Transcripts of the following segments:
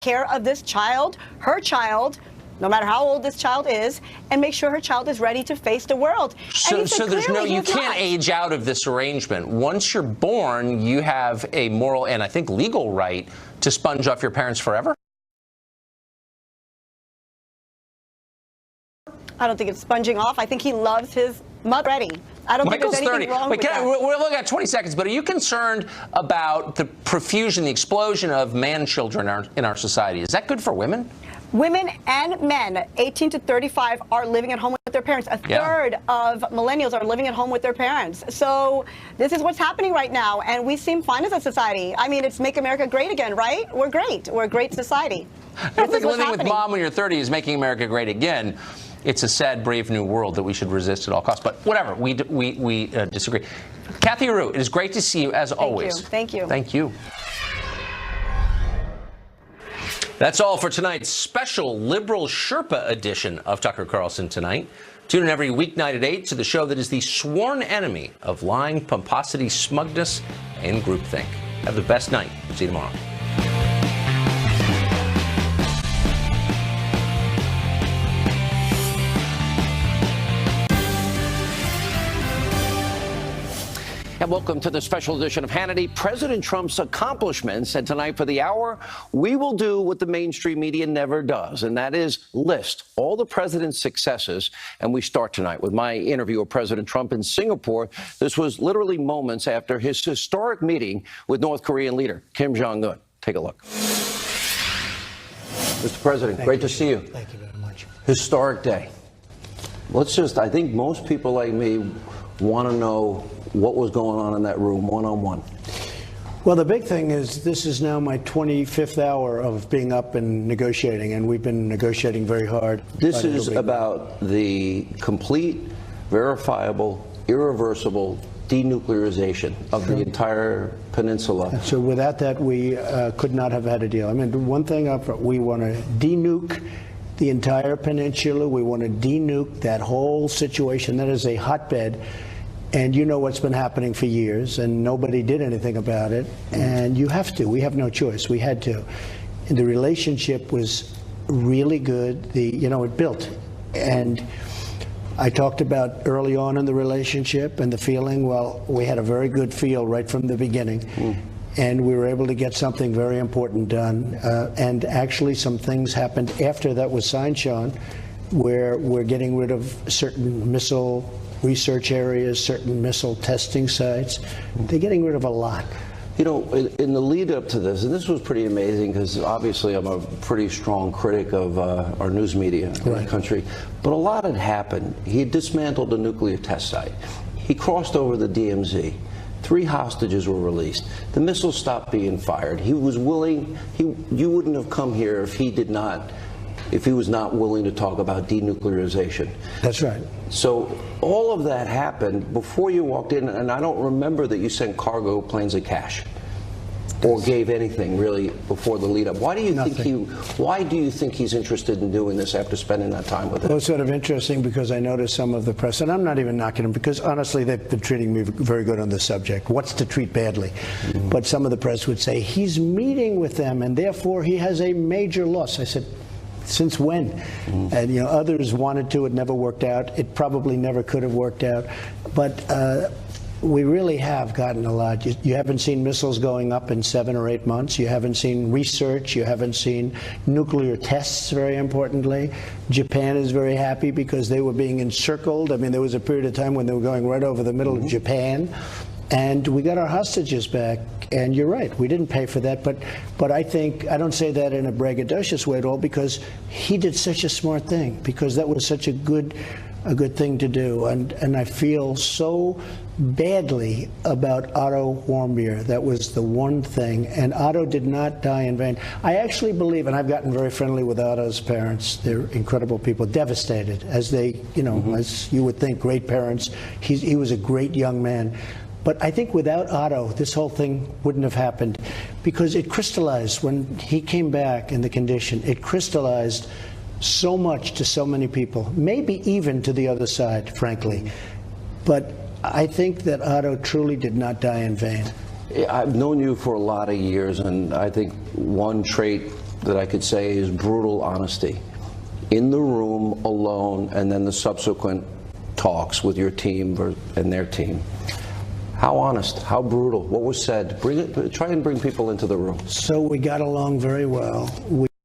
care of this child, her child, no matter how old this child is, and make sure her child is ready to face the world. So there's no, you can't age out of this arrangement. Once you're born, you have a moral and I think legal right to sponge off your parents forever? I don't think it's sponging off. I think he loves his mother already. I don't think there's anything wrong with that. We're looking at 20 seconds, but are you concerned about the profusion, the explosion of man-children in our society? Is that good for women? Women and men, 18 to 35, are living at home with their parents. A third of millennials are living at home with their parents. So this is what's happening right now, and we seem fine as a society. I mean, it's Make America Great Again, right? We're great. We're a great society. I think living with mom when you're 30 is making America great again. It's a sad, brave new world that we should resist at all costs. But whatever, we disagree. Kathy Roux, it is great to see you as always. Thank you. Thank you. That's all for tonight's special liberal Sherpa edition of Tucker Carlson Tonight. Tune in every weeknight at 8 to the show that is the sworn enemy of lying, pomposity, smugness, and groupthink. Have the best night. See you tomorrow. And welcome to the special edition of Hannity. President Trump's accomplishments. And tonight for the hour, we will do what the mainstream media never does, and that is list all the president's successes. And we start tonight with my interview of President Trump in Singapore. This was literally moments after his historic meeting with North Korean leader Kim Jong-un. Take a look. Mr. President, great to see you. Thank you very much. Historic day. I think most people like me want to know what was going on in that room one-on-one. Well, the big thing is this is now my 25th hour of being up and negotiating, and we've been negotiating very hard. This is about the complete, verifiable, irreversible denuclearization of the entire peninsula. So without that, we could not have had a deal. I mean, one thing up front, we want to denuke the entire peninsula. We want to denuke that whole situation. That is a hotbed. And you know what's been happening for years, and nobody did anything about it. And you have to. We have no choice. We had to. And the relationship was really good. It built. And I talked about early on in the relationship and the feeling. Well, we had a very good feel right from the beginning. And we were able to get something very important done. And actually some things happened after that was signed, Sean, where we're getting rid of certain missile research areas, certain missile testing sites. They're getting rid of a lot. You know, in the lead up to this, and this was pretty amazing because obviously I'm a pretty strong critic of our news media in the country, but a lot had happened. He had dismantled a nuclear test site. He crossed over the DMZ. 3 hostages were released. The missiles stopped being fired. He was willing, you wouldn't have come here if he was not willing to talk about denuclearization. That's right. So all of that happened before you walked in, and I don't remember that you sent cargo planes of cash or gave anything really before the lead up. Why do you think he's interested in doing this after spending that time with him? Well, it's sort of interesting because I noticed some of the press, and I'm not even knocking him because honestly they've been treating me very good on this subject. What's to treat badly? But some of the press would say he's meeting with them and therefore he has a major loss. I said, since when? And others wanted to. It never worked out. It probably never could have worked out. But we really have gotten a lot. You haven't seen missiles going up in 7 or 8 months. You haven't seen research. You haven't seen nuclear tests, very importantly. Japan is very happy because they were being encircled. I mean, there was a period of time when they were going right over the middle of Japan. And we got our hostages back, and you're right, we didn't pay for that, but I think, I don't say that in a braggadocious way at all, because he did such a smart thing, because that was such a good thing to do, and I feel so badly about Otto Warmbier. That was the one thing, and Otto did not die in vain. I actually believe, and I've gotten very friendly with Otto's parents, they're incredible people, devastated, as they, as you would think, great parents. He was a great young man. But I think without Otto, this whole thing wouldn't have happened, because it crystallized when he came back in the condition. It crystallized so much to so many people, maybe even to the other side, frankly. But I think that Otto truly did not die in vain. I've known you for a lot of years, and I think one trait that I could say is brutal honesty. In the room, alone, and then the subsequent talks with your team and their team. How honest, how brutal, what was said? Try and bring people into the room. So we got along very well.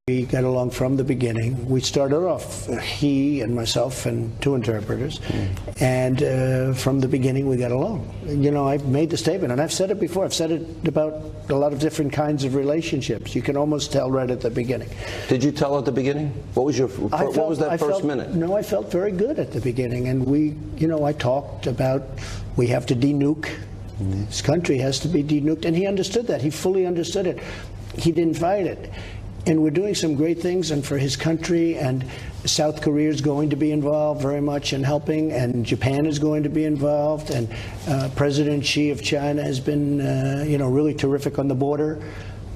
We got along from the beginning. We started off, he and myself and 2 interpreters, and from the beginning we got along. You know, I've made the statement, and I've said it before. I've said it about a lot of different kinds of relationships. You can almost tell right at the beginning. Did you tell at the beginning? What was that first minute? No, I felt very good at the beginning, and I talked about we have to denuke. This country has to be denuked, and he understood that. He fully understood it. He didn't fight it. And we're doing some great things, and for his country, and South Korea is going to be involved very much in helping, and Japan is going to be involved, and President Xi of China has been, really terrific on the border.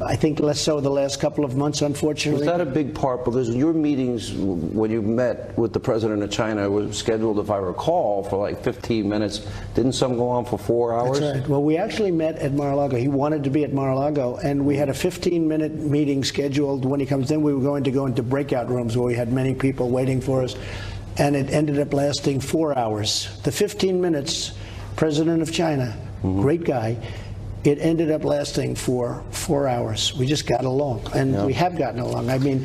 I think less so the last couple of months, unfortunately. Was that a big part? Because your meetings, when you met with the president of China, were scheduled, if I recall, for like 15 minutes. Didn't some go on for 4 hours? That's right. Well, we actually met at Mar-a-Lago. He wanted to be at Mar-a-Lago, and we had a 15-minute meeting scheduled. When he comes in, we were going to go into breakout rooms where we had many people waiting for us, and it ended up lasting 4 hours. The 15 minutes, President of China, great guy, it ended up lasting for 4 hours. We just got along, and we have gotten along. I mean,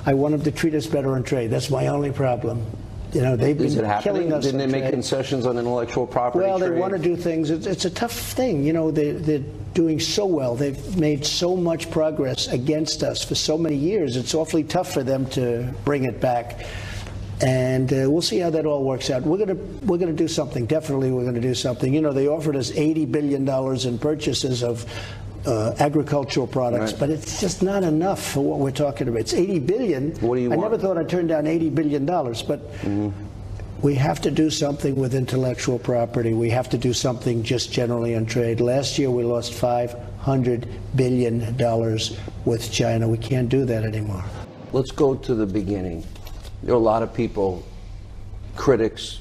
I want them to treat us better on trade. That's my only problem. You know, they've been killing us. Didn't they make concessions on intellectual property? Well, they trade? want to do things. It's a tough thing. You know, they're doing so well. They've made so much progress against us for so many years. It's awfully tough for them to bring it back. And we'll see how that all works out. We're gonna do something. Definitely, we're gonna do something. You know, they offered us $80 billion in purchases of agricultural products, but it's just not enough for what we're talking about. It's $80 billion. What do you want? I never thought I'd turn down $80 billion, but we have to do something with intellectual property. We have to do something just generally on trade. Last year, we lost $500 billion with China. We can't do that anymore. Let's go to the beginning. There are a lot of people, critics,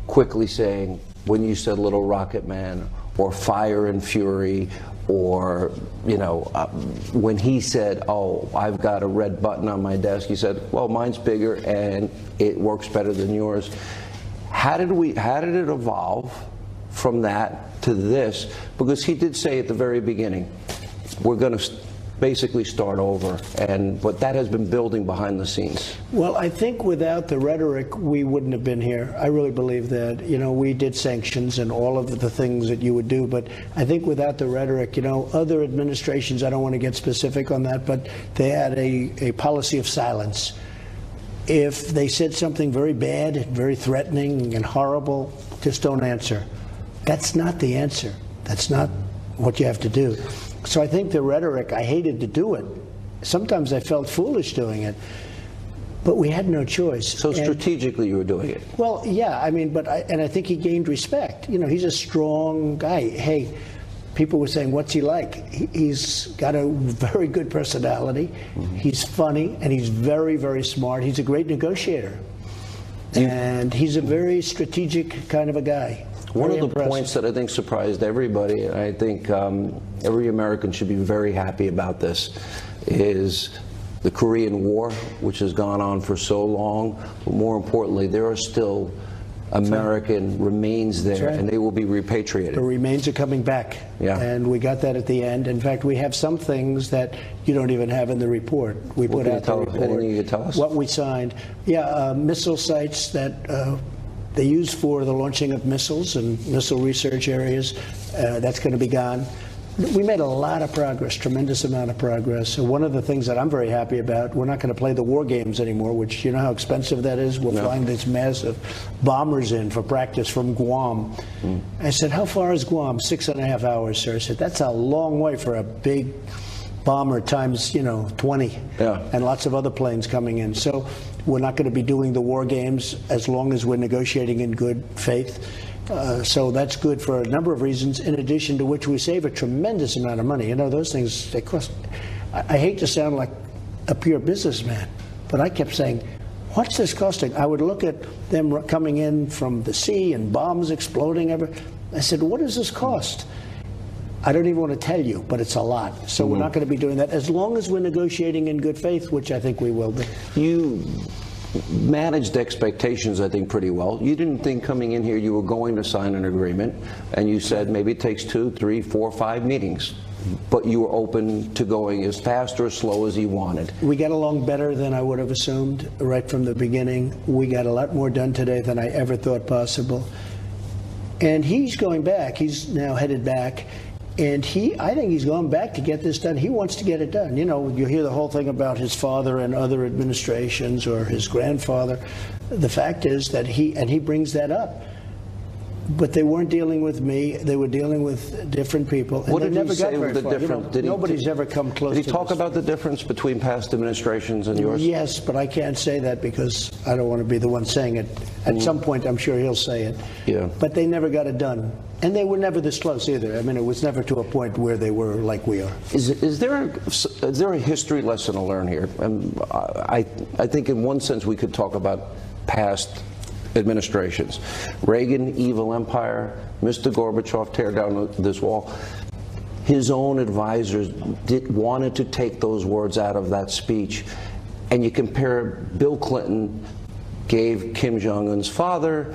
quickly saying, when you said Little Rocket Man, or Fire and Fury, or, when he said, oh, I've got a red button on my desk, he said, well, mine's bigger and it works better than yours. How did it evolve from that to this? Because he did say at the very beginning, we're going to basically start over, but that has been building behind the scenes. Well, I think without the rhetoric, we wouldn't have been here. I really believe that. You know, we did sanctions and all of the things that you would do, but I think without the rhetoric, other administrations, I don't want to get specific on that, but they had a policy of silence. If they said something very bad, very threatening and horrible, just don't answer. That's not the answer. That's not what you have to do. So I think the rhetoric, I hated to do it. Sometimes I felt foolish doing it, but we had no choice. So strategically you were doing it? Well, yeah, I mean, and I think he gained respect. You know, he's a strong guy. Hey, people were saying, what's he like? He's got a very good personality. He's funny, and he's very, very smart. He's a great negotiator. And he's a very strategic kind of a guy. One of the points that I think surprised everybody, and I think every American should be very happy about this, is the Korean War, which has gone on for so long. But more importantly, there are still American remains there, and they will be repatriated. The remains are coming back, and we got that at the end. In fact, we have some things that you don't even have in the report. We put out the report. Anything you can tell us? What we signed. Yeah, missile sites that they use for the launching of missiles and missile research areas. That's going to be gone. We made a lot of progress, tremendous amount of progress. So one of the things that I'm very happy about, we're not going to play the war games anymore, which you know how expensive that is? We're flying these massive bombers in for practice from Guam. I said, how far is Guam? 6.5 hours, sir. I said, that's a long way for a big bomber times, 20, and lots of other planes coming in. So we're not going to be doing the war games as long as we're negotiating in good faith. So that's good for a number of reasons, in addition to which we save a tremendous amount of money. Those things, they cost. I hate to sound like a pure businessman, but I kept saying, what's this costing? I would look at them coming in from the sea and bombs exploding everywhere. I said, what does this cost? I don't even want to tell you, but it's a lot. So we're not going to be doing that as long as we're negotiating in good faith, which I think we will be. You managed expectations, I think, pretty well. You didn't think coming in here you were going to sign an agreement, and you said maybe it takes 2, 3, 4, 5 meetings. But you were open to going as fast or as slow as you wanted. We got along better than I would have assumed right from the beginning. We got a lot more done today than I ever thought possible. And he's going back. He's now headed back. And I think he's going back to get this done. He wants to get it done. You know, you hear the whole thing about his father and other administrations or his grandfather. The fact is that he brings that up. But they weren't dealing with me. They were dealing with different people. And What did never he say got was very the far. difference? You know, nobody's ever come close to Did he talk this. about the difference between past administrations and yours? Yes, but I can't say that because I don't want to be the one saying it. At some point, I'm sure he'll say it. Yeah. But they never got it done. And they were never this close either. I mean, it was never to a point where they were like we are. Is there a history lesson to learn here? I think in one sense we could talk about past administrations. Reagan, evil empire, Mr. Gorbachev, tear down this wall. His own advisors wanted to take those words out of that speech. And you compare Bill Clinton gave Kim Jong-un's father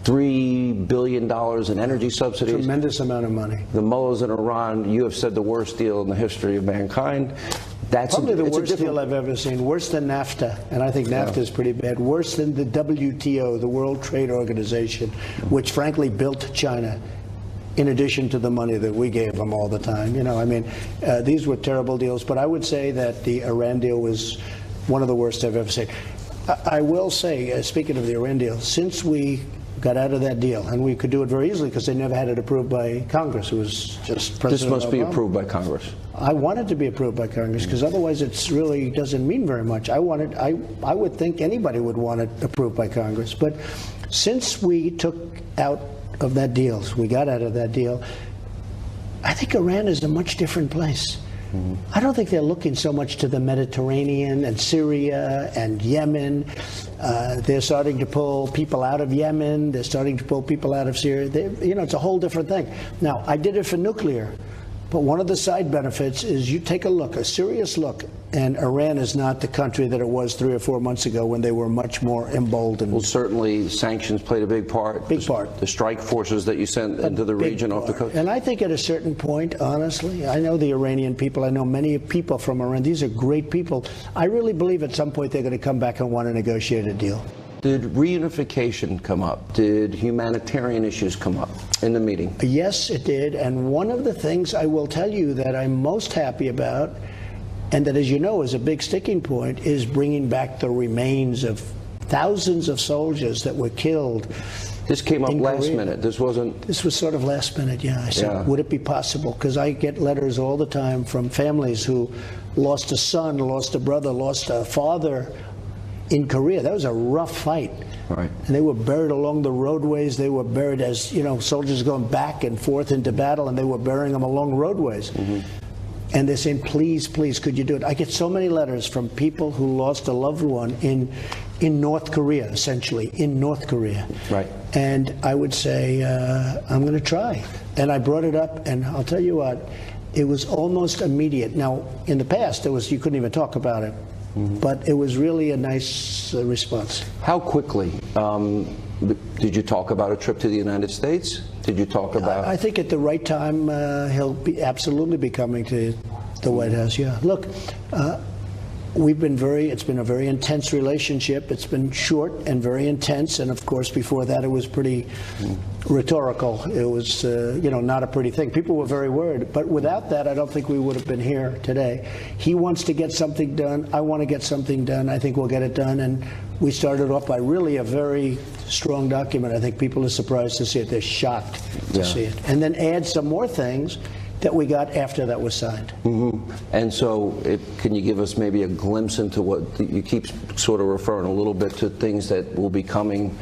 $3 billion in energy subsidies. Tremendous amount of money. The mullahs in Iran, you have said the worst deal in the history of mankind. That's Probably the worst deal I've ever seen. Worse than NAFTA, and I think NAFTA is pretty bad. Worse than the WTO, the World Trade Organization, which frankly built China, in addition to the money that we gave them all the time. You know, I mean, these were terrible deals. But I would say that the Iran deal was one of the worst I've ever seen. I will say, speaking of the Iran deal, since we got out of that deal, and we could do it very easily because they never had it approved by Congress. It was just President This must Obama. be approved by Congress. I want it to be approved by Congress because otherwise it really doesn't mean very much. I would think anybody would want it approved by Congress. But since we took out of that deal, we got out of that deal, I think Iran is a much different place. I don't think they're looking so much to the Mediterranean and Syria and Yemen. They're starting to pull people out of Yemen. They're starting to pull people out of Syria. You know, it's a whole different thing. Now, I did it for nuclear. But one of the side benefits is you take a look, a serious look, and Iran is not the country that it was 3 or 4 months ago when they were much more emboldened. Well, certainly sanctions played a big part. Big part. The strike forces that you sent into the region off the coast. And I think at a certain point, honestly, I know the Iranian people. I know many people from Iran. These are great people. I really believe at some point they're going to come back and want to negotiate a deal. Did reunification come up? Did humanitarian issues come up in the meeting? Yes, it did. And one of the things I will tell you that I'm most happy about, and that, as you know, is a big sticking point, is bringing back the remains of thousands of soldiers that were killed. This came up last Korea. minute. This wasn't... This was sort of last minute, yeah. I said, would it be possible? Because I get letters all the time from families who lost a son, lost a brother, lost a father in Korea. That was a rough fight. Right. And they were buried along the roadways. They were buried as, you know, soldiers going back and forth into battle, and they were burying them along roadways. And they're saying, please, please, could you do it? I get so many letters from people who lost a loved one in North Korea, essentially, in North Korea. Right. And I would say, I'm going to try. And I brought it up, and I'll tell you what, it was almost immediate. Now, in the past, you couldn't even talk about it. But it was really a nice response. How quickly did you talk about a trip to the United States? Did you talk about... I think at the right time, he'll absolutely be coming to the White House, yeah. Look, it's been a very intense relationship. It's been short and very intense. And of course, before that, it was pretty rhetorical. It was, not a pretty thing. People were very worried. But without that, I don't think we would have been here today. He wants to get something done. I want to get something done. I think we'll get it done. And we started off by really a very strong document. I think people are surprised to see it. They're shocked to see it. And then add some more things that we got after that was signed. And so, can you give us maybe a glimpse into what you keep sort of referring a little bit to things that will be coming?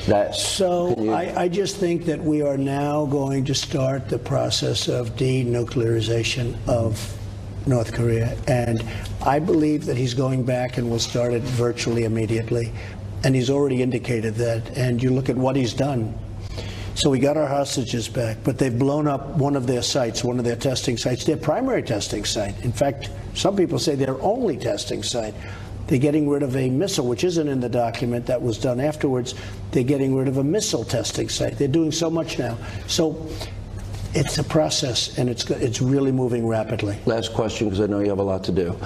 I just think that we are now going to start the process of denuclearization of North Korea, and I believe that he's going back and will start it virtually immediately, and he's already indicated that. And you look at what he's done. So we got our hostages back, but they've blown up one of their sites, one of their testing sites, their primary testing site. In fact, some people say their only testing site. They're getting rid of a missile, which isn't in the document, that was done afterwards. They're getting rid of a missile testing site. They're doing so much now. So it's a process, and it's really moving rapidly. Last question, because I know you have a lot to do.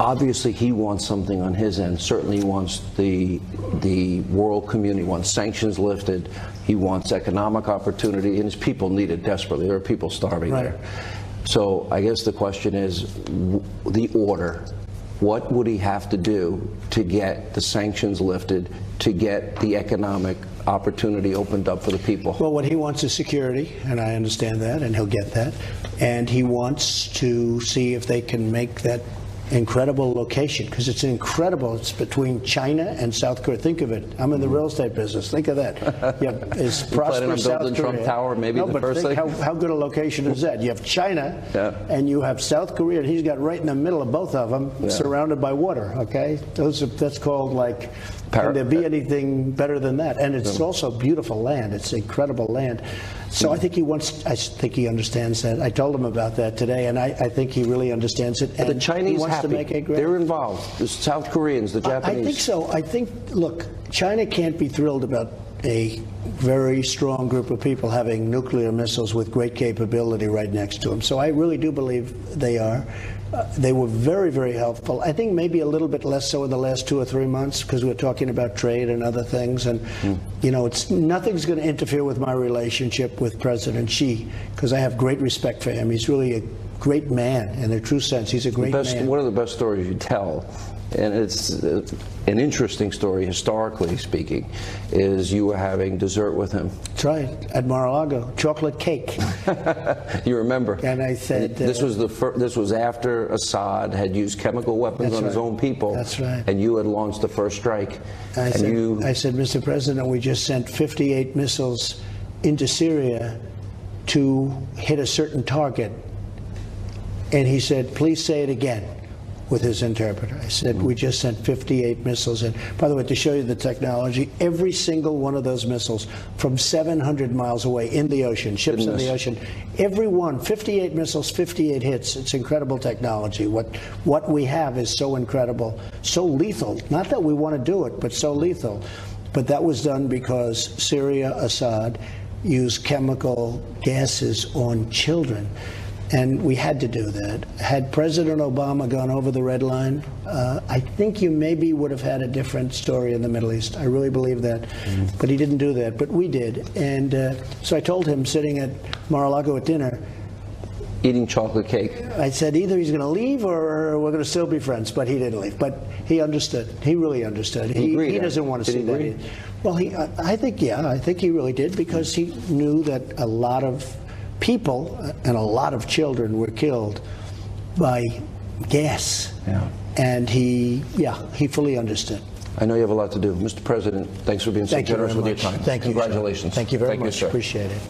Obviously, he wants something on his end. Certainly, he wants the world community wants sanctions lifted. He wants economic opportunity, and his people need it desperately. There are people starving there. So I guess the question is the order. What would he have to do to get the sanctions lifted, to get the economic opportunity opened up for the people? Well, what he wants is security, and I understand that, and he'll get that. And he wants to see if they can make that incredible location, because it's incredible. It's between China and South Korea. Think of it. I'm in the real estate business. Think of that. It's prosperous South Korea. Trump Tower, maybe no, the but first think thing. how good a location is that? You have China, and you have South Korea, and he's got right in the middle of both of them, surrounded by water. Okay, that's called like. Can there be anything better than that? And it's also beautiful land. It's incredible land. So I think I think he understands that. I told him about that today, and I think he really understands it. And the Chinese he wants happy. To make it great. They're involved. The South Koreans, the Japanese. I think so. I think, look, China can't be thrilled about a very strong group of people having nuclear missiles with great capability right next to them. So I really do believe they are. They were very, very helpful. I think maybe a little bit less so in the last 2 or 3 months, because we're talking about trade and other things. And, you know, nothing's going to interfere with my relationship with President Xi, because I have great respect for him. He's really a great man in a true sense. He's a great man. One of the best stories you tell, and it's an interesting story historically speaking, is you were having dessert with him. That's right, at Mar-a-Lago, chocolate cake. You remember? And I said, this was after Assad had used chemical weapons on his own people. That's right. And you had launched the first strike. I said, Mr. President, we just sent 58 missiles into Syria to hit a certain target. And he said, please say it again, with his interpreter. I said, we just sent 58 missiles in. By the way, to show you the technology, every single one of those missiles from 700 miles away in the ocean, ships in the ocean, every one, 58 missiles, 58 hits. It's incredible technology. What we have is so incredible, so lethal. Not that we want to do it, but so lethal. But that was done because Syria, Assad, used chemical gases on children. And we had to do that. Had President Obama gone over the red line, I think you maybe would have had a different story in the Middle East. I really believe that. But he didn't do that. But we did. And so I told him, sitting at Mar-a-Lago at dinner, eating chocolate cake. I said, either he's going to leave or we're going to still be friends. But he didn't leave. But he understood. He really understood. He doesn't want to see that either. Well, I think he really did, because he knew that a lot of people and a lot of children were killed by gas. And he fully understood. I know you have a lot to do. Mr. President, thanks for being so generous with your time. Thank you. Congratulations. Thank you very much. Sir. Appreciate it.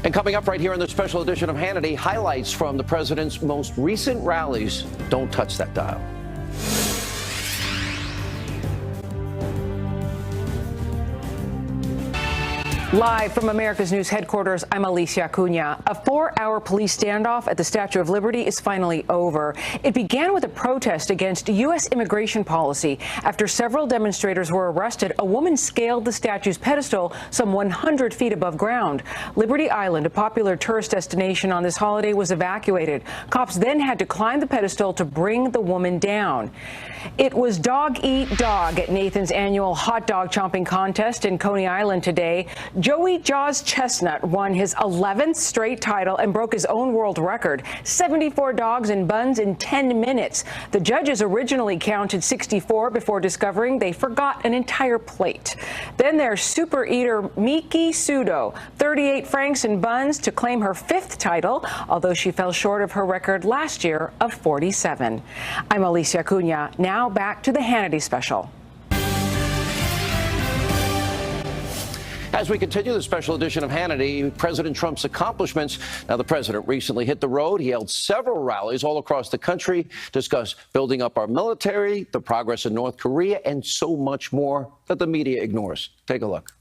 And coming up right here in the special edition of Hannity, highlights from the president's most recent rallies. Don't touch that dial. Live from America's News headquarters, I'm Alicia Acuna. A 4-hour police standoff at the Statue of Liberty is finally over. It began with a protest against U.S. immigration policy. After several demonstrators were arrested, a woman scaled the statue's pedestal some 100 feet above ground. Liberty Island, a popular tourist destination on this holiday, was evacuated. Cops then had to climb the pedestal to bring the woman down. It was dog eat dog at Nathan's annual hot dog chomping contest in Coney Island today. Joey Jaws Chestnut won his 11th straight title and broke his own world record, 74 dogs and buns in 10 minutes. The judges originally counted 64 before discovering they forgot an entire plate. Then there's super eater Miki Sudo, 38 franks and buns to claim her 5th title, although she fell short of her record last year of 47. I'm Alicia Acuna. Now back to the Hannity special. As we continue the special edition of Hannity, President Trump's accomplishments. Now, the president recently hit the road. He held several rallies all across the country, discussed building up our military, the progress in North Korea, and so much more that the media ignores. Take a look.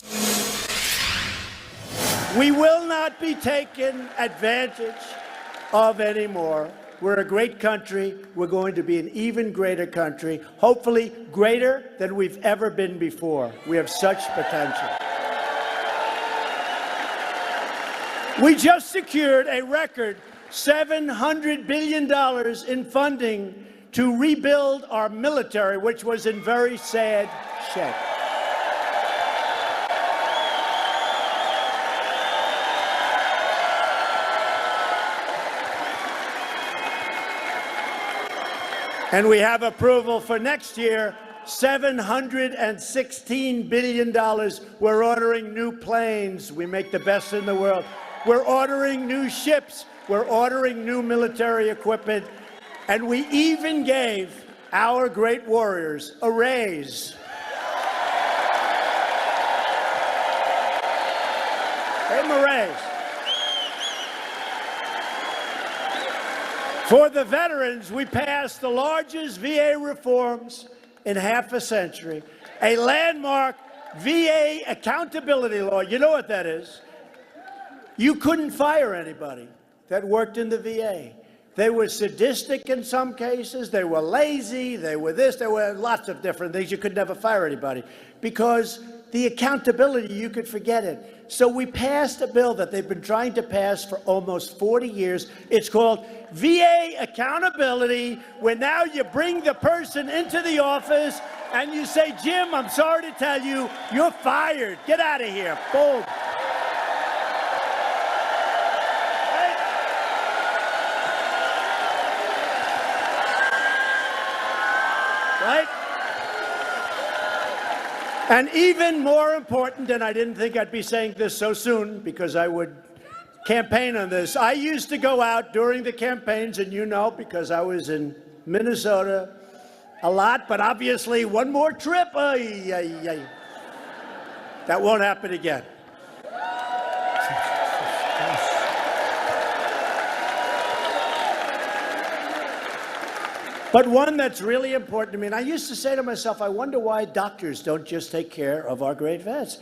We will not be taken advantage of anymore. We're a great country. We're going to be an even greater country, hopefully greater than we've ever been before. We have such potential. We just secured a record $700 billion in funding to rebuild our military, which was in very sad shape. And we have approval for next year, $716 billion. We're ordering new planes. We make the best in the world. We're ordering new ships. We're ordering new military equipment. And we even gave our great warriors a raise. Gave them a raise. For the veterans, we passed the largest VA reforms in half a century, a landmark VA accountability law. You know what that is? You couldn't fire anybody that worked in the VA. They were sadistic in some cases, they were lazy, they were this, there were lots of different things. You could never fire anybody because the accountability, you could forget it. So we passed a bill that they've been trying to pass for almost 40 years. It's called VA accountability, where now you bring the person into the office and you say, Jim, I'm sorry to tell you, you're fired. Get out of here. Boom. Right? And even more important, and I didn't think I'd be saying this so soon because I would campaign on this. I used to go out during the campaigns, and you know, because I was in Minnesota a lot, but obviously one more trip, that won't happen again. But one that's really important to me, and I used to say to myself, I wonder why doctors don't just take care of our great vets.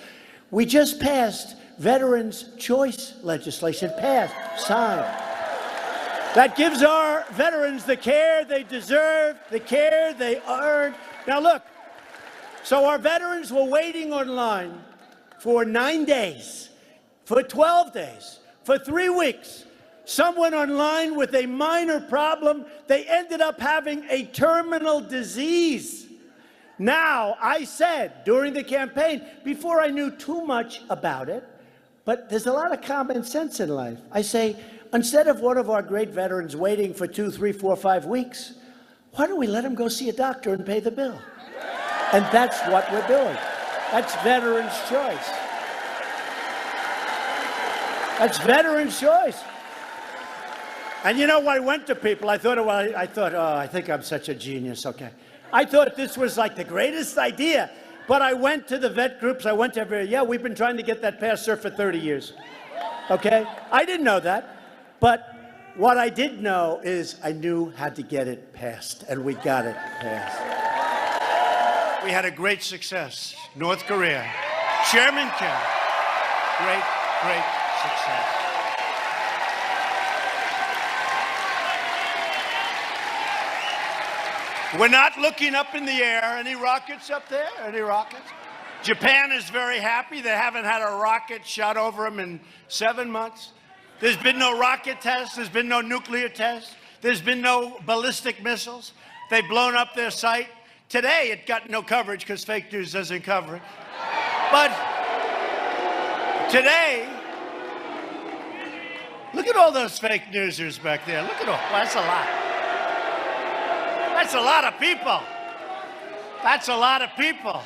We just passed Veterans' Choice legislation, signed. That gives our veterans the care they deserve, the care they earn. Now look, so our veterans were waiting online for 9 days, for 12 days, for 3 weeks. Some went online with a minor problem. They ended up having a terminal disease. Now, I said during the campaign, before I knew too much about it, but there's a lot of common sense in life. I say, instead of one of our great veterans waiting for 2, 3, 4, 5 weeks, why don't we let him go see a doctor and pay the bill? And that's what we're doing. That's Veterans' Choice. That's Veterans' Choice. And you know, I went to people, I thought, oh, I think I'm such a genius, okay. I thought this was like the greatest idea, but I went to the vet groups, I went to every, yeah, we've been trying to get that passed, sir, for 30 years, okay? I didn't know that, but what I did know is I knew how to get it passed, and we got it passed. We had a great success, North Korea. Chairman Kim, great success. We're not looking up in the air. Any rockets up there? Any rockets? Japan is very happy. They haven't had a rocket shot over them in 7 months. There's been no rocket tests. There's been no nuclear tests. There's been no ballistic missiles. They've blown up their site. Today, it got no coverage because fake news doesn't cover it. But today, look at all those fake newsers back there. Look at all. Well, that's a lot. That's a lot of people. That's a lot of people.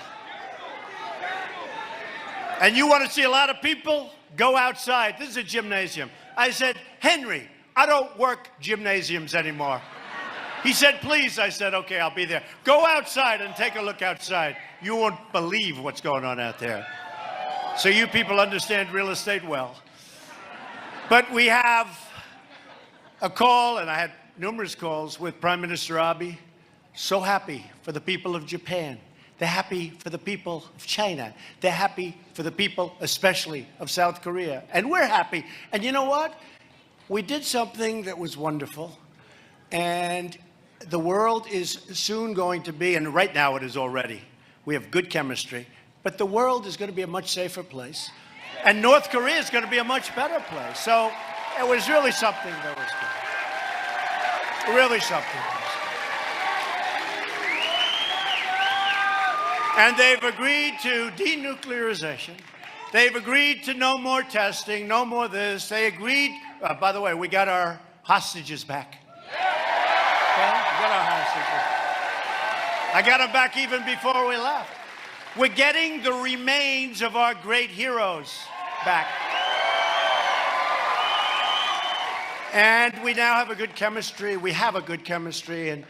And you want to see a lot of people? Go outside. This is a gymnasium. I said, Henry, I don't work gymnasiums anymore. He said, please. I said, okay, I'll be there. Go outside and take a look outside. You won't believe what's going on out there. So you people understand real estate well. But we have a call, and I had numerous calls with Prime Minister Abe. So happy for the people of Japan. They're happy for the people of China. They're happy for the people, especially of South Korea. And we're happy. And you know what? We did something that was wonderful. And the world is soon going to be, and right now it is already, we have good chemistry, but the world is going to be a much safer place. And North Korea is going to be a much better place. So it was really something that was good. Really something. And they've agreed to denuclearization. They've agreed to no more testing, no more this. They agreed, by the way, we got our hostages back. Okay? We got our hostages. I got them back even before we left. We're getting the remains of our great heroes back. And we now have a good chemistry. We have a good chemistry, and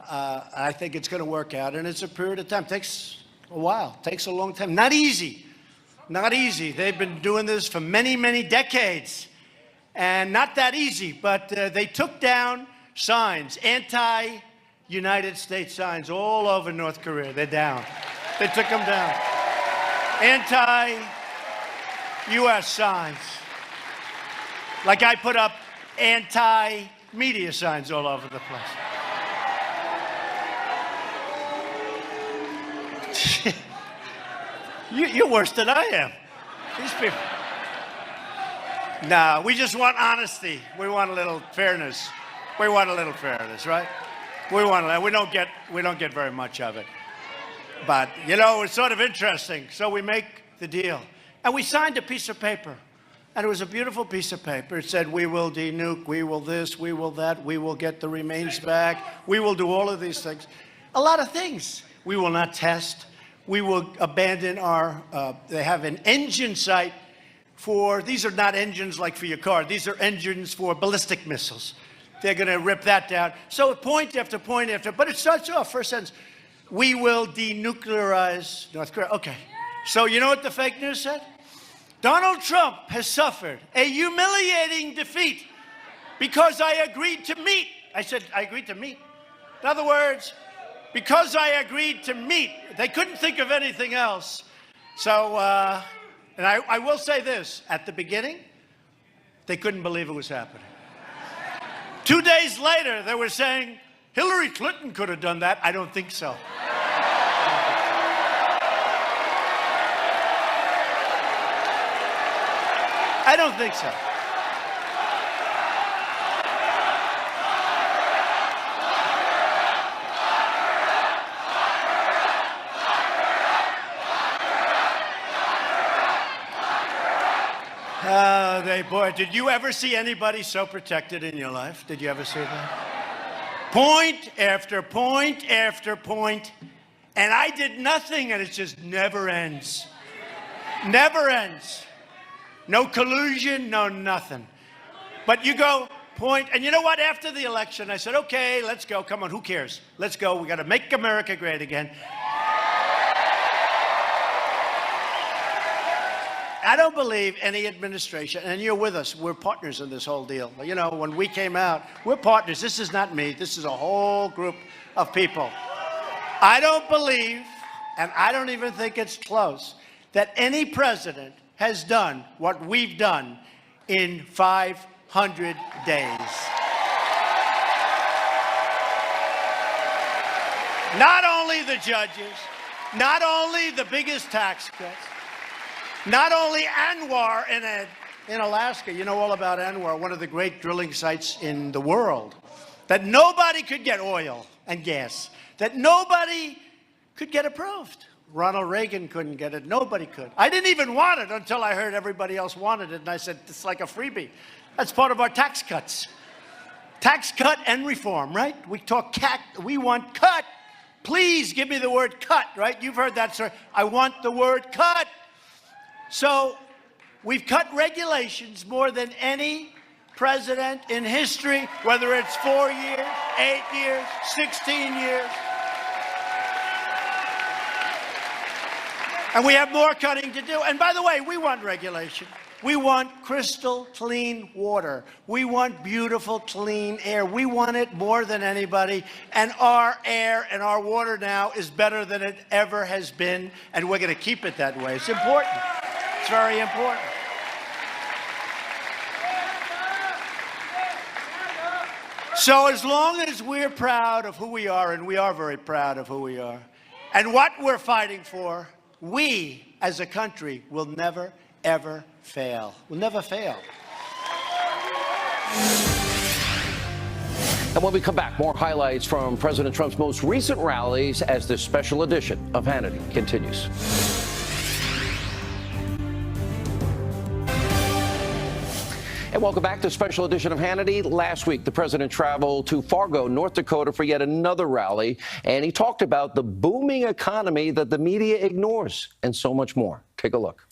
I think it's going to work out. And it's a period of time. It takes a while. It takes a long time. Not easy. Not easy. They've been doing this for many, many decades. And not that easy. But they took down signs, anti-United States signs all over North Korea. They're down. They took them down. Anti-U.S. signs. Like I put up anti-media signs all over the place. You're worse than I am. These people. No, we just want honesty. We want a little fairness. We want a little fairness, right? We don't get very much of it. But, you know, it's sort of interesting. So we make the deal. And we signed a piece of paper. And it was a beautiful piece of paper. It said, we will denuke, we will this, we will that, we will get the remains back, we will do all of these things. A lot of things. We will not test. We will abandon our, they have an engine site for, these are not engines like for your car. These are engines for ballistic missiles. They're going to rip that down. So point after point after, but it starts off, first sentence, we will denuclearize North Korea. Okay. So you know what the fake news said? Donald Trump has suffered a humiliating defeat because I agreed to meet. I said, I agreed to meet. In other words, because I agreed to meet. They couldn't think of anything else. So, and I will say this, at the beginning, they couldn't believe it was happening. 2 days later, they were saying, Hillary Clinton could have done that. I don't think so. I don't think so. Boy, did you ever see anybody so protected in your life? Did you ever see that? Point after point after point, and I did nothing, and it just never ends. Never ends. No collusion, no nothing. But you go, point, and you know what? After the election, I said, okay, let's go. Come on, who cares? Let's go. We got to make America great again. I don't believe any administration, and you're with us, we're partners in this whole deal. You know, when we came out, we're partners. This is not me. This is a whole group of people. I don't believe, and I don't even think it's close, that any president has done what we've done in 500 days. Not only the judges, not only the biggest tax cuts, not only Anwar in Alaska, you know all about Anwar, one of the great drilling sites in the world, that nobody could get oil and gas, that nobody could get approved. Ronald Reagan couldn't get it. Nobody could. I didn't even want it until I heard everybody else wanted it, and I said, it's like a freebie. That's part of our tax cuts. Tax cut and reform, right? We talk we want cut. Please give me the word cut, right? You've heard that, sir. I want the word cut. So we've cut regulations more than any president in history, whether it's 4 years, 8 years, 16 years. And we have more cutting to do. And by the way, we want regulation. We want crystal clean water. We want beautiful, clean air. We want it more than anybody. And our air and our water now is better than it ever has been. And we're going to keep it that way. It's important. It's very important. So as long as we're proud of who we are, and we are very proud of who we are, and what we're fighting for, we as a country will never, ever fail. We'll never fail. And when we come back, more highlights from President Trump's most recent rallies as this special edition of Hannity continues. And welcome back to special edition of Hannity. Last week, the president traveled to Fargo, North Dakota for yet another rally, and he talked about the booming economy that the media ignores and so much more. Take a look.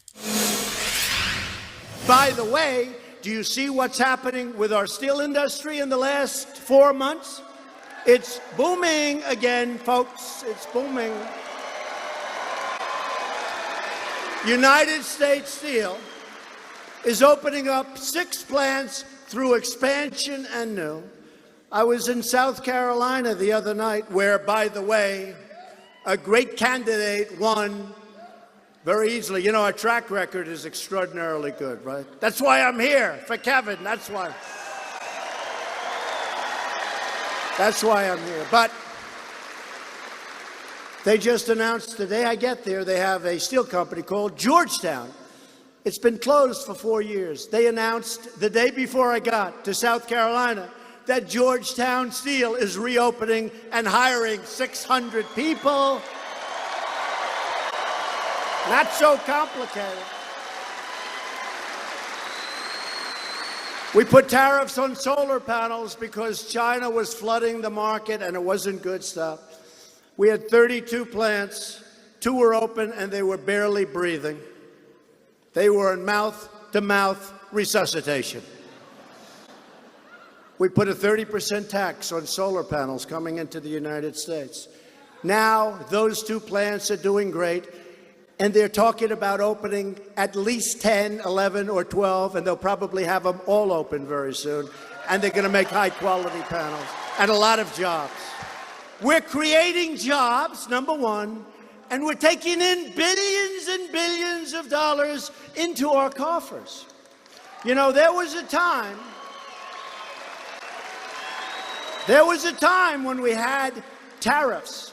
By the way, do you see what's happening with our steel industry in the last 4 months? It's booming again, folks. It's booming. United States Steel is opening up 6 plants through expansion and new. I was in South Carolina the other night where, by the way, a great candidate won very easily. You know, our track record is extraordinarily good, right? That's why I'm here, for Kevin. That's why I'm here. But they just announced the day I get there, they have a steel company called Georgetown. It's been closed for 4 years. They announced the day before I got to South Carolina that Georgetown Steel is reopening and hiring 600 people. Not so complicated. We put tariffs on solar panels because China was flooding the market and it wasn't good stuff. We had 32 plants. 2 were open and they were barely breathing. They were in mouth-to-mouth resuscitation. We put a 30% tax on solar panels coming into the United States. Now, those 2 plants are doing great, and they're talking about opening at least 10, 11, or 12, and they'll probably have them all open very soon, and they're going to make high-quality panels and a lot of jobs. We're creating jobs, number one, and we're taking in billions and billions of dollars into our coffers. You know, there was a time when we had tariffs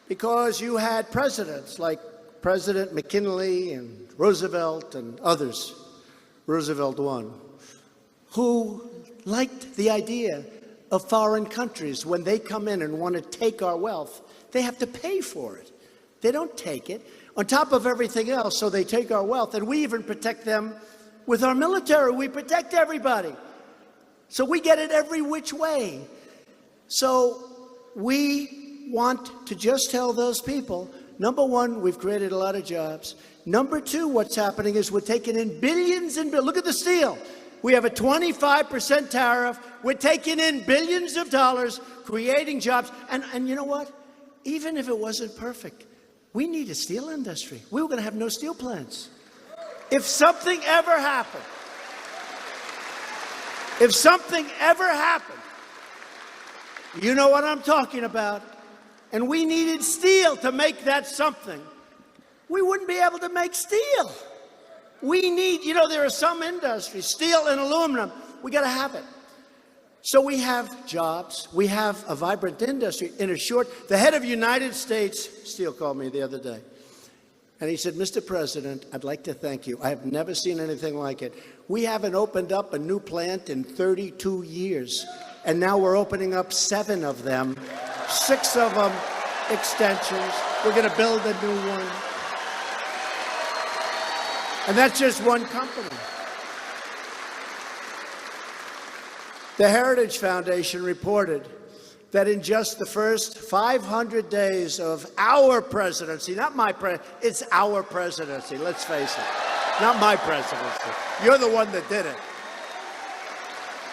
because you had presidents like President McKinley and Roosevelt and others, Roosevelt won, who liked the idea of foreign countries when they come in and want to take our wealth, they have to pay for it. They don't take it. On top of everything else, so they take our wealth, and we even protect them with our military. We protect everybody. So we get it every which way. So we want to just tell those people, number one, we've created a lot of jobs. Number two, what's happening is we're taking in billions and billions. Look at the steel. We have a 25% tariff. We're taking in billions of dollars, creating jobs. And you know what? Even if it wasn't perfect, we need a steel industry. We were going to have no steel plants. If something ever happened, you know what I'm talking about, and we needed steel to make that something, we wouldn't be able to make steel. We need, you know, there are some industries, steel and aluminum, we got to have it. So we have jobs, we have a vibrant industry. In a short, the head of United States Steel called me the other day, and he said, Mr. President, I'd like to thank you. I have never seen anything like it. We haven't opened up a new plant in 32 years, and now we're opening up 7 of them, 6 of them extensions. We're going to build a new one. And that's just one company. The Heritage Foundation reported that in just the first 500 days of our presidency, not my it's our presidency, let's face it, not my presidency. You're the one that did it.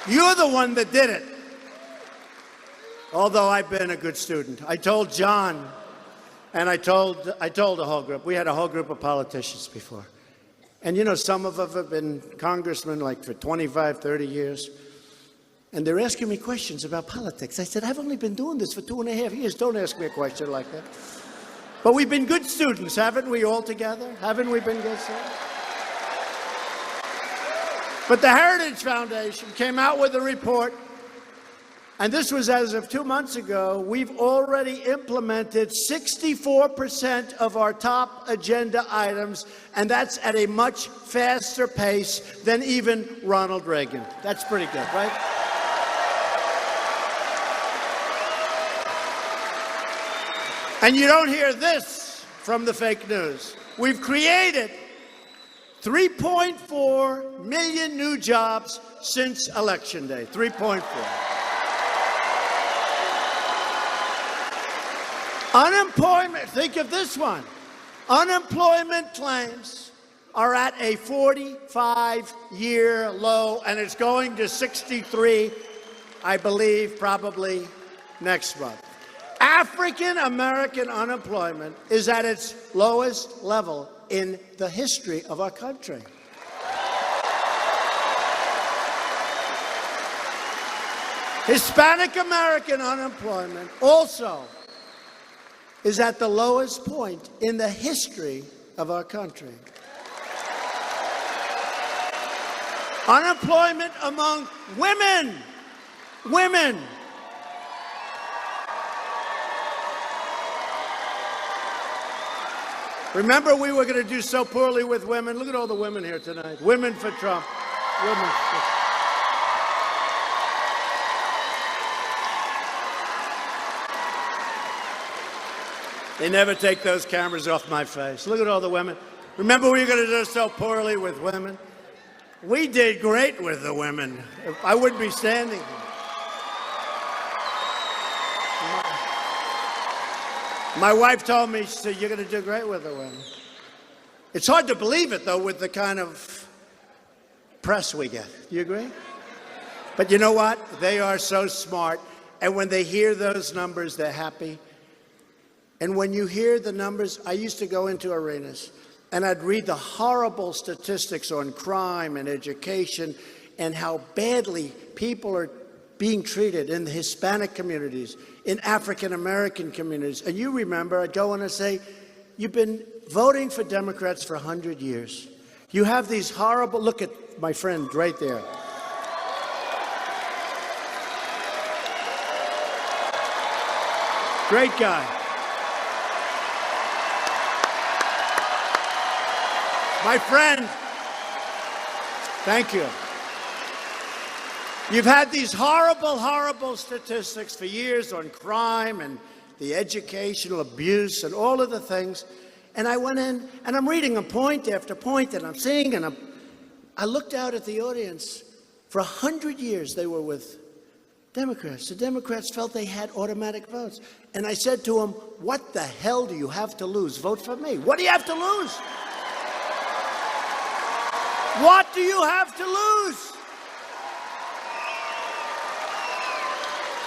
You're the one that did it. Although I've been a good student. I told John And I told the whole group, we had a whole group of politicians before. And you know, some of them have been congressmen like for 25, 30 years. And they're asking me questions about politics. I said, I've only been doing this for 2.5 years. Don't ask me a question like that. But we've been good students, haven't we, all together? Haven't we been good students? But the Heritage Foundation came out with a report, and this was as of 2 months ago. We've already implemented 64% of our top agenda items, and that's at a much faster pace than even Ronald Reagan. That's pretty good, right? And you don't hear this from the fake news. We've created 3.4 million new jobs since Election Day. 3.4. Unemployment, think of this one. Unemployment claims are at a 45-year low, and it's going to 63, I believe, probably next month. African American unemployment is at its lowest level in the history of our country. Hispanic American unemployment also is at the lowest point in the history of our country. Unemployment among women. Remember, we were going to do so poorly with women. Look at all the women here tonight. Women for Trump. Women for... They never take those cameras off my face. Look at all the women. Remember, we were going to do so poorly with women. We did great with the women. I wouldn't be standing here. My wife told me, she said, you're going to do great with the women. It's hard to believe it, though, with the kind of press we get. Do you agree? But you know what? They are so smart. And when they hear those numbers, they're happy. And when you hear the numbers, I used to go into arenas, and I'd read the horrible statistics on crime and education and how badly people are being treated in the Hispanic communities, in African American communities. And you remember, I'd go in and say, you've been voting for Democrats for 100 years. You have these horrible, look at my friend right there. Great guy. My friend, thank you. You've had these horrible statistics for years on crime and the educational abuse and all of the things. And I went in, and I'm reading them point after point, and I'm seeing, and I looked out at the audience. For 100 years, they were with Democrats. The Democrats felt they had automatic votes. And I said to them, what the hell do you have to lose? Vote for me. What do you have to lose? What do you have to lose?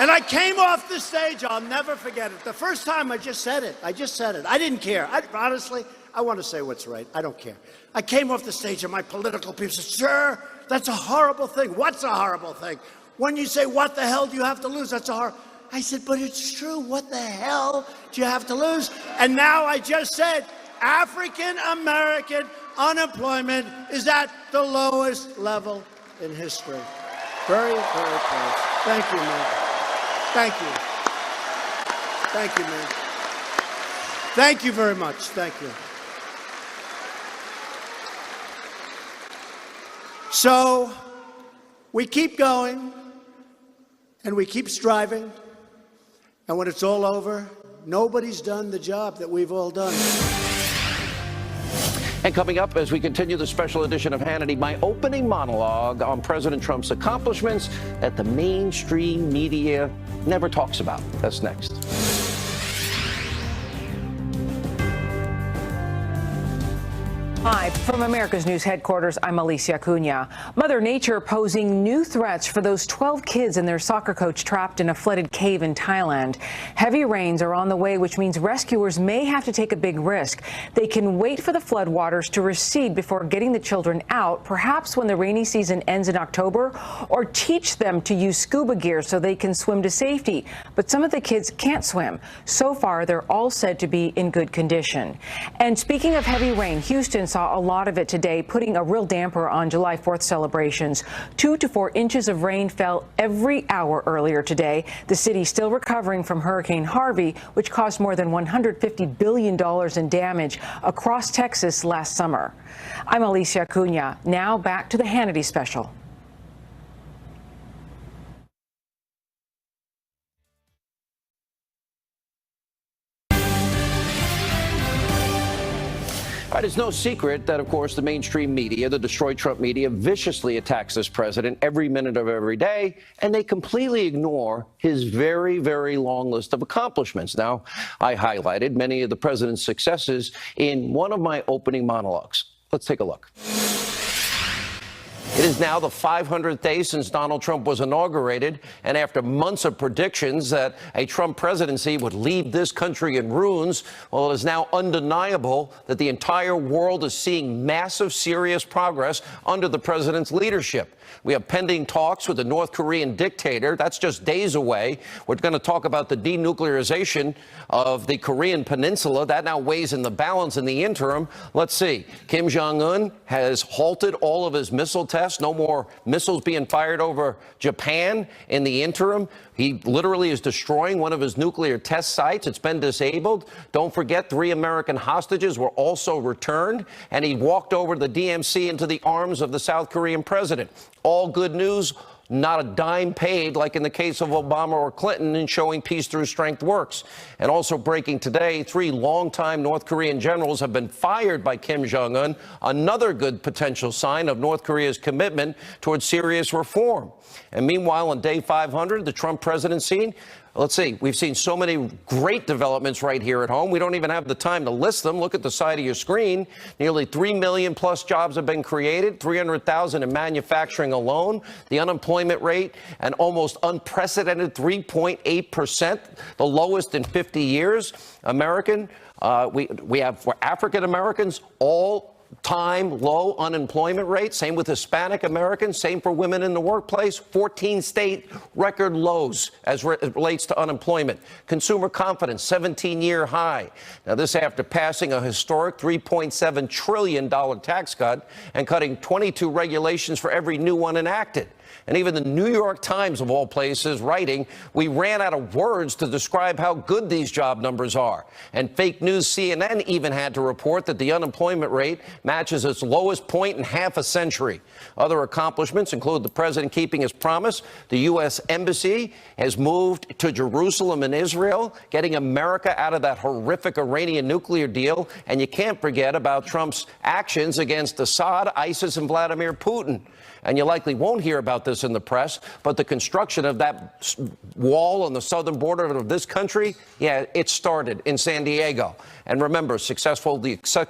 And I came off the stage, I'll never forget it. The first time I just said it. I didn't care. Honestly, I want to say what's right. I don't care. I came off the stage and my political people said, sir, that's a horrible thing. What's a horrible thing? When you say, what the hell do you have to lose? That's a horrible... I said, but it's true. What the hell do you have to lose? And now I just said, African American unemployment is at the lowest level in history. Very close. Thank you, man. Thank you. Thank you, man. Thank you very much. Thank you. So we keep going and we keep striving. And when it's all over, nobody's done the job that we've all done. And coming up, as we continue the special edition of Hannity, my opening monologue on President Trump's accomplishments that the mainstream media never talks about. That's next. Hi, from America's News headquarters, I'm Alicia Cunha. Mother Nature posing new threats for those 12 kids and their soccer coach trapped in a flooded cave in Thailand. Heavy rains are on the way, which means rescuers may have to take a big risk. They can wait for the floodwaters to recede before getting the children out, perhaps when the rainy season ends in October, or teach them to use scuba gear so they can swim to safety. But some of the kids can't swim. So far, they're all said to be in good condition. And speaking of heavy rain, Houston saw a lot of it today, putting a real damper on July 4th celebrations. 2 to 4 inches of rain fell every hour earlier today. The city still recovering from Hurricane Harvey, which caused more than $150 billion in damage across Texas last summer. I'm Alicia Cunha. Now back to the Hannity special. All right, it's no secret that, of course, the mainstream media, the destroy Trump media, viciously attacks this president every minute of every day, and they completely ignore his very, very long list of accomplishments. Now, I highlighted many of the president's successes in one of my opening monologues. Let's take a look. It is now the 500th day since Donald Trump was inaugurated, and after months of predictions that a Trump presidency would leave this country in ruins, well, it is now undeniable that the entire world is seeing massive, serious progress under the president's leadership. We have pending talks with the North Korean dictator. That's just days away. We're going to talk about the denuclearization of the Korean peninsula. That now weighs in the balance in the interim. Let's see. Kim Jong-un has halted all of his missile tests. No more missiles being fired over Japan in the interim. He literally is destroying one of his nuclear test sites. It's been disabled. Don't forget, 3 American hostages were also returned, and he walked over to the DMZ into the arms of the South Korean president. All good news. Not a dime paid, like in the case of Obama or Clinton, in showing peace through strength works. And also breaking today, 3 longtime North Korean generals have been fired by Kim Jong-un, another good potential sign of North Korea's commitment towards serious reform. And meanwhile, on day 500, the Trump presidency, let's see, we've seen so many great developments right here at home. We don't even have the time to list them. Look at the side of your screen. Nearly 3 million plus jobs have been created, 300,000 in manufacturing alone. The unemployment rate, an almost unprecedented 3.8%, the lowest in 50 years. We have for African Americans all-time low unemployment rate. Same with Hispanic Americans. Same for women in the workplace. 14 state record lows as it relates to unemployment. Consumer confidence, 17-year high. Now, this after passing a historic $3.7 trillion tax cut and cutting 22 regulations for every new one enacted. And even the New York Times, of all places, writing, we ran out of words to describe how good these job numbers are. And fake news CNN even had to report that the unemployment rate matches its lowest point in half a century. Other accomplishments include the president keeping his promise. The U.S. Embassy has moved to Jerusalem and Israel, getting America out of that horrific Iranian nuclear deal. And you can't forget about Trump's actions against Assad, ISIS, and Vladimir Putin. And you likely won't hear about this in the press, but the construction of that wall on the southern border of this country, yeah, it started in San Diego. And remember, the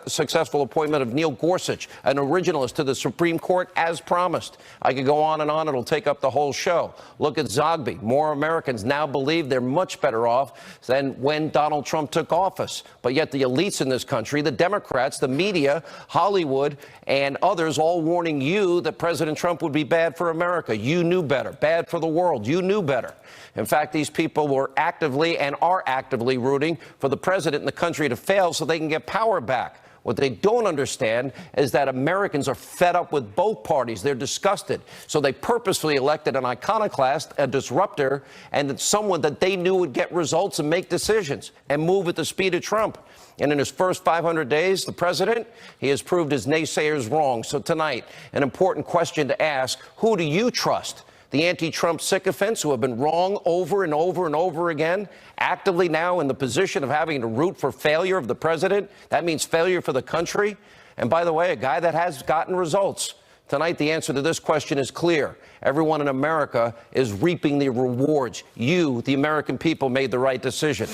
successful appointment of Neil Gorsuch, an originalist, to the Supreme Court as promised. I could go on and on. It'll take up the whole show. Look at Zogby. More Americans now believe they're much better off than when Donald Trump took office. But yet the elites in this country, the Democrats, the media, Hollywood, and others all warning you that President Trump would be bad for America. You knew better. Bad for the world. You knew better. In fact, these people were actively and are actively rooting for the president and the country to fail so they can get power back. What they don't understand is that Americans are fed up with both parties. They're disgusted. So they purposefully elected an iconoclast, a disruptor, and someone that they knew would get results and make decisions and move at the speed of Trump. And in his first 500 days, the president, he has proved his naysayers wrong. So tonight, an important question to ask: who do you trust? The anti-Trump sycophants who have been wrong over and over and over again, actively now in the position of having to root for failure of the president? That means failure for the country. And by the way, a guy that has gotten results. Tonight, the answer to this question is clear. Everyone in America is reaping the rewards. You, the American people, made the right decision.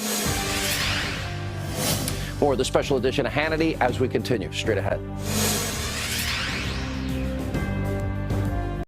More of the special edition of Hannity as we continue straight ahead.